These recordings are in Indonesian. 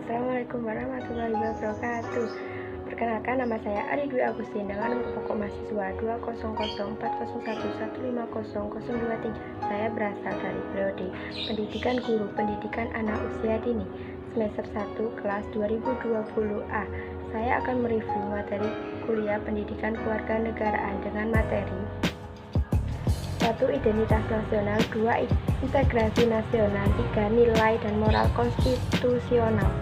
Assalamualaikum warahmatullahi wabarakatuh. Perkenalkan, nama saya Ari Dwi Agustin dengan nomor pokok mahasiswa 2004011500223. Saya berasal dari Prodi Pendidikan Guru Pendidikan Anak Usia Dini semester 1 kelas 2020A. Saya akan mereview materi kuliah Pendidikan Kewarganegaraan dengan materi 1. Identitas nasional, 2. Integrasi nasional, 3. Nilai dan moral konstitusional.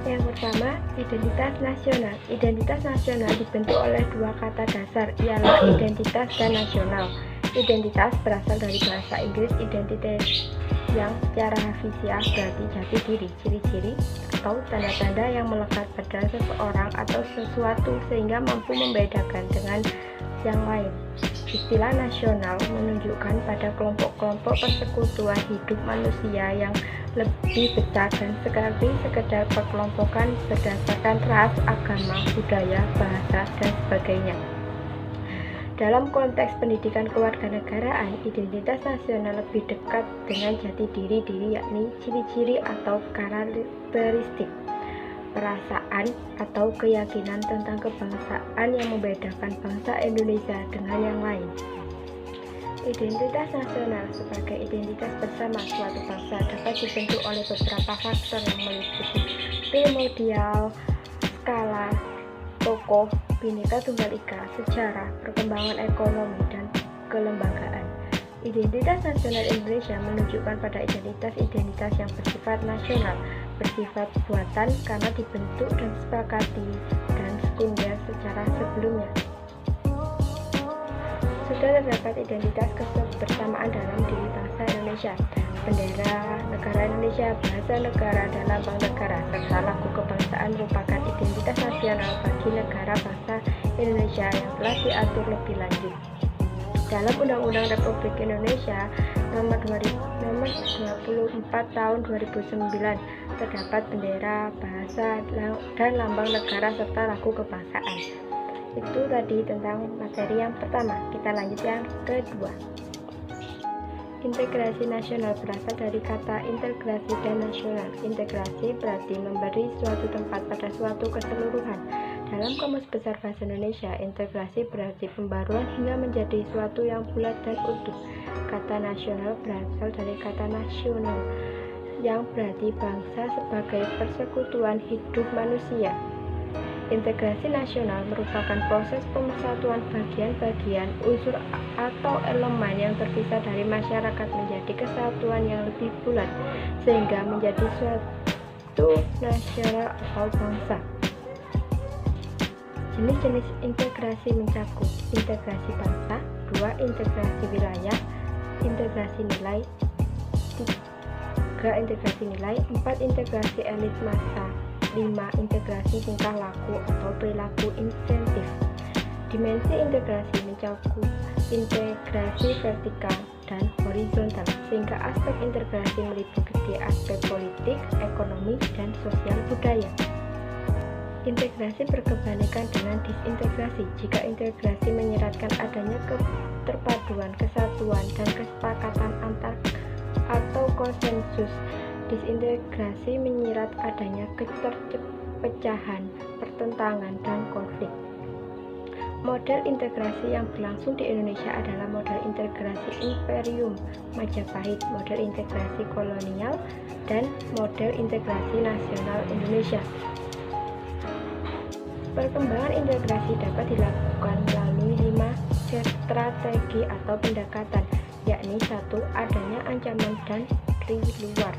Yang pertama, identitas nasional. Identitas nasional dibentuk oleh dua kata dasar, ialah identitas dan nasional. Identitas berasal dari bahasa Inggris identity, yang secara harfiah berarti jati diri, ciri-ciri atau tanda-tanda yang melekat pada seseorang atau sesuatu sehingga mampu membedakan dengan yang lain. Istilah nasional menunjukkan pada kelompok-kelompok persekutuan hidup manusia yang lebih besar dan sekali sekedar perkelompokan berdasarkan ras, agama, budaya, bahasa, dan sebagainya. Dalam konteks pendidikan kewarganegaraan, identitas nasional lebih dekat dengan jati diri, yakni ciri-ciri atau karakteristik, perasaan atau keyakinan tentang kebangsaan yang membedakan bangsa Indonesia dengan yang lain. Identitas nasional sebagai identitas bersama suatu bangsa dapat dibentuk oleh beberapa faktor yang meliputi primordial, skala, tokoh, Bhinneka Tunggal Ika, sejarah, perkembangan ekonomi, dan kelembagaan. Identitas nasional Indonesia menunjukkan pada identitas yang bersifat nasional, bersifat buatan karena dibentuk dan disepakati, dan sekunder secara sebelumnya. Sudah terdapat identitas kebersamaan dalam diri bangsa Indonesia, bendera negara Indonesia, bahasa negara, dan lambang negara, serta lagu kebangsaan merupakan identitas nasional bagi negara bangsa Indonesia yang telah diatur lebih lanjut dalam Undang-Undang Republik Indonesia nomor 24 tahun 2009. Terdapat bendera, bahasa, dan lambang negara serta lagu kebangsaan. Itu tadi tentang materi yang pertama. Kita lanjut yang kedua. Integrasi nasional berasal dari kata integrasi dan nasional. Integrasi berarti memberi suatu tempat pada suatu keseluruhan. Dalam Kamus Besar Bahasa Indonesia, integrasi berarti pembaruan hingga menjadi suatu yang bulat dan utuh. Kata nasional berasal dari kata nasional, yang berarti bangsa sebagai persekutuan hidup manusia. Integrasi nasional merupakan proses pemersatuan bagian-bagian, unsur atau elemen yang terpisah dari masyarakat menjadi kesatuan yang lebih bulat, sehingga menjadi suatu nasional atau bangsa. Jenis-jenis integrasi mencakup integrasi bangsa, 2. Integrasi wilayah, integrasi nilai, 3. Integrasi nilai, 4. Integrasi elit massa, 5. Integrasi tingkah laku atau perilaku insentif. Dimensi integrasi mencakup integrasi vertikal dan horizontal, sehingga aspek integrasi meliputi aspek politik, ekonomi, dan sosial budaya. Integrasi berkebalikan dengan disintegrasi. Jika integrasi menyeratkan adanya keterpaduan, kesatuan, dan kesepakatan antar atau konsensus, disintegrasi menyirat adanya keterpecahan, pertentangan, dan konflik. Model integrasi yang berlangsung di Indonesia adalah model integrasi Imperium Majapahit, model integrasi kolonial, dan model integrasi nasional Indonesia. Perkembangan integrasi dapat dilakukan melalui 5 strategi atau pendekatan, yakni 1. Adanya ancaman dari luar,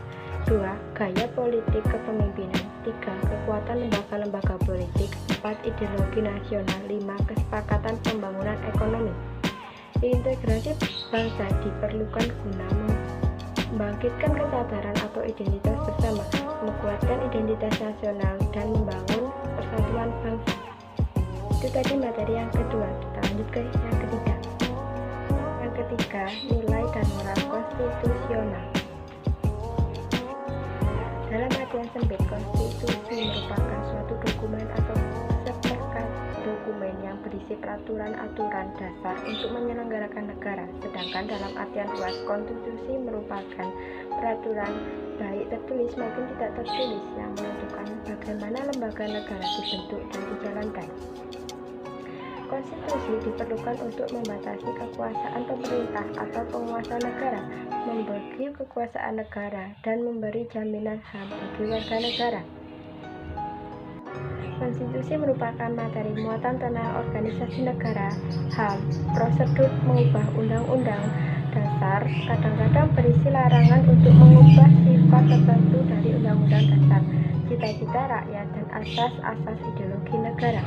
2. Gaya politik kepemimpinan, 3. Kekuatan lembaga-lembaga politik, 4. Ideologi nasional, 5. Kesepakatan pembangunan ekonomi. Integrasi bangsa diperlukan guna membangkitkan kesadaran atau identitas bersama, menguatkan identitas nasional, dan membangun persatuan bangsa. Itu tadi materi yang kedua. Kita lanjut ke yang ketiga. Yang ketiga, nilai dan moral konstitusional. Dalam artian sempit, konstitusi merupakan suatu dokumen atau sepakat dokumen dokumen yang berisi peraturan-aturan dasar untuk menyelenggarakan negara, sedangkan dalam artian luas konstitusi merupakan peraturan baik tertulis maupun tidak tertulis yang menentukan bagaimana lembaga negara dibentuk dan dijalankan. Konstitusi diperlukan untuk membatasi kekuasaan pemerintah atau penguasa negara, membagi kekuasaan negara, dan memberi jaminan HAM bagi warga negara. Konstitusi merupakan materi muatan tentang organisasi negara, HAM, prosedur mengubah undang-undang dasar, kadang-kadang berisi larangan untuk mengubah sifat tertentu dari undang-undang dasar, cita-cita rakyat, dan asas-asas ideologi negara.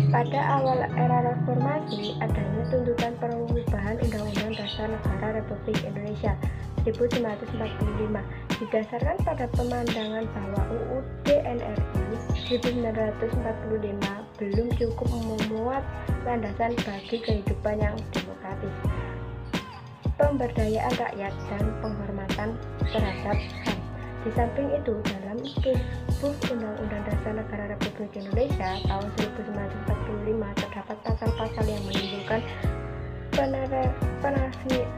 Pada awal era reformasi, adanya tuntutan perubahan Undang-Undang Dasar Negara Republik Indonesia 1945 didasarkan pada pemandangan bahwa UUD NRI 1945 belum cukup memuat landasan bagi kehidupan yang demokratis, pemberdayaan rakyat, dan penghormatan terhadap HAM. Di samping itu, dalam tubuh Undang-Undang Dasar Negara Republik Indonesia tahun 1945 terdapat pasal-pasal yang menimbulkan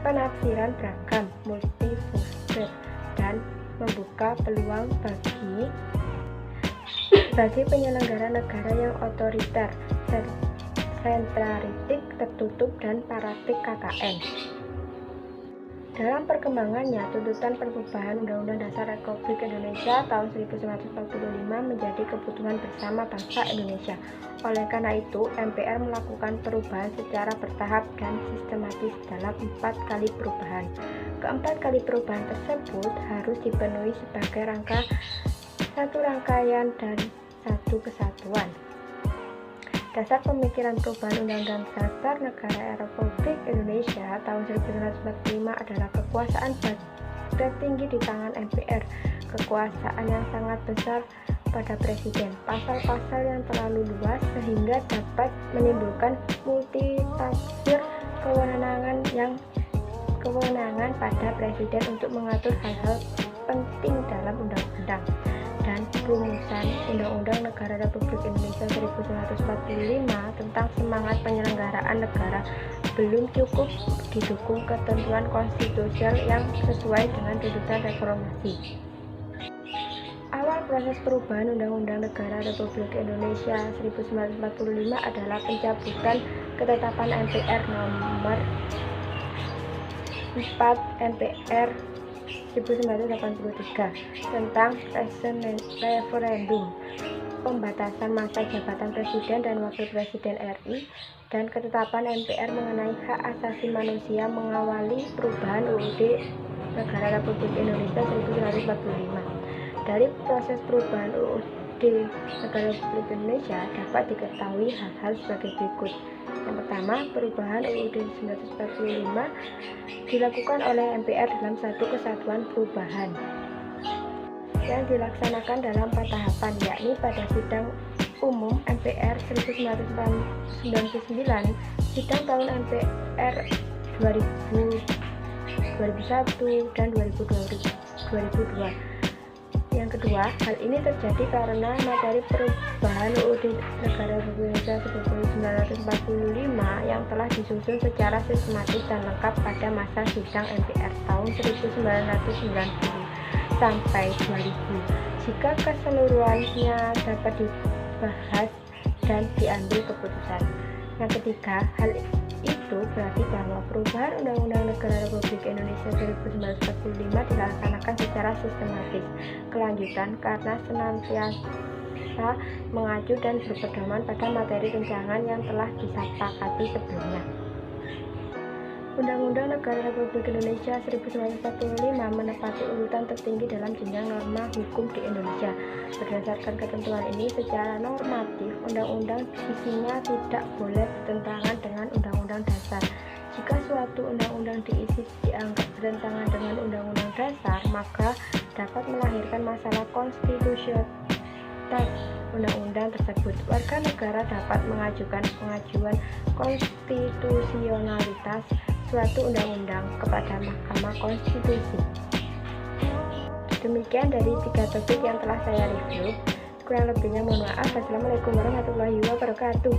penafsiran beragam, multifungsi, dan membuka peluang bagi penyelenggara negara yang otoriter, sentralistik, tertutup, dan paratik KKN. Dalam perkembangannya, tuntutan perubahan Undang-Undang Dasar Republik Indonesia tahun 1945 menjadi kebutuhan bersama bangsa Indonesia. Oleh karena itu, MPR melakukan perubahan secara bertahap dan sistematis dalam 4 kali perubahan. Keempat kali perubahan tersebut harus dipenuhi sebagai satu rangkaian dan satu kesatuan. Dasar pemikiran perubahan Undang-Undang Dasar Negara Republik Indonesia tahun 1945 adalah kekuasaan tertinggi di tangan MPR, kekuasaan yang sangat besar pada Presiden, pasal-pasal yang terlalu luas sehingga dapat menimbulkan multitafsir kewenangan pada Presiden untuk mengatur hal-hal penting dalam undang-undang, dan rumusan Undang-Undang Negara Republik Indonesia 1945 tentang semangat penyelenggaraan negara belum cukup didukung ketentuan konstitusional yang sesuai dengan tuntutan reformasi. Awal proses perubahan Undang-Undang Negara Republik Indonesia 1945 adalah pencabutan ketetapan MPR nomor 4 MPR 1983 tentang referendum, pembatasan masa jabatan Presiden dan Wakil Presiden RI, dan ketetapan MPR mengenai hak asasi manusia mengawali perubahan UUD Negara Republik Indonesia 1945. Dari proses perubahan UUD Negara Republik Indonesia dapat diketahui hal-hal sebagai berikut. Yang pertama, perubahan UUD 1945 dilakukan oleh MPR dalam satu kesatuan perubahan yang dilaksanakan dalam 4 tahapan, yakni pada sidang umum MPR 1999, sidang tahun MPR 2001 dan 2002. Yang kedua, hal ini terjadi karena materi perubahan UUD Negara Republik Indonesia 1945 yang telah disusun secara sistematis dan lengkap pada masa sidang MPR tahun 1990 sampai 2000. Jika keseluruhannya dapat dibahas dan diambil keputusan. Yang ketiga, hal itu berarti bahwa perubahan Undang-Undang Negara Republik Indonesia 1945 dilaksanakan secara sistematis, kelanjutan, karena senantiasa mengacu dan berpedoman pada materi rancangan yang telah disepakati sebelumnya. Undang-Undang Negara Republik Indonesia 1945 menepati urutan tertinggi dalam jenjang norma hukum di Indonesia. Berdasarkan ketentuan ini, secara normatif, undang-undang isinya tidak boleh bertentangan dengan Undang-Undang Dasar. Jika suatu undang-undang diisi dianggap bertentangan dengan Undang-Undang Dasar, maka dapat melahirkan masalah konstitusionalitas undang-undang tersebut. Warga negara dapat mengajukan pengajuan konstitusionalitas suatu undang-undang kepada Mahkamah Konstitusi. Demikian dari 3 topik yang telah saya review. Kurang lebihnya mohon maaf. Wassalamualaikum warahmatullahi wabarakatuh.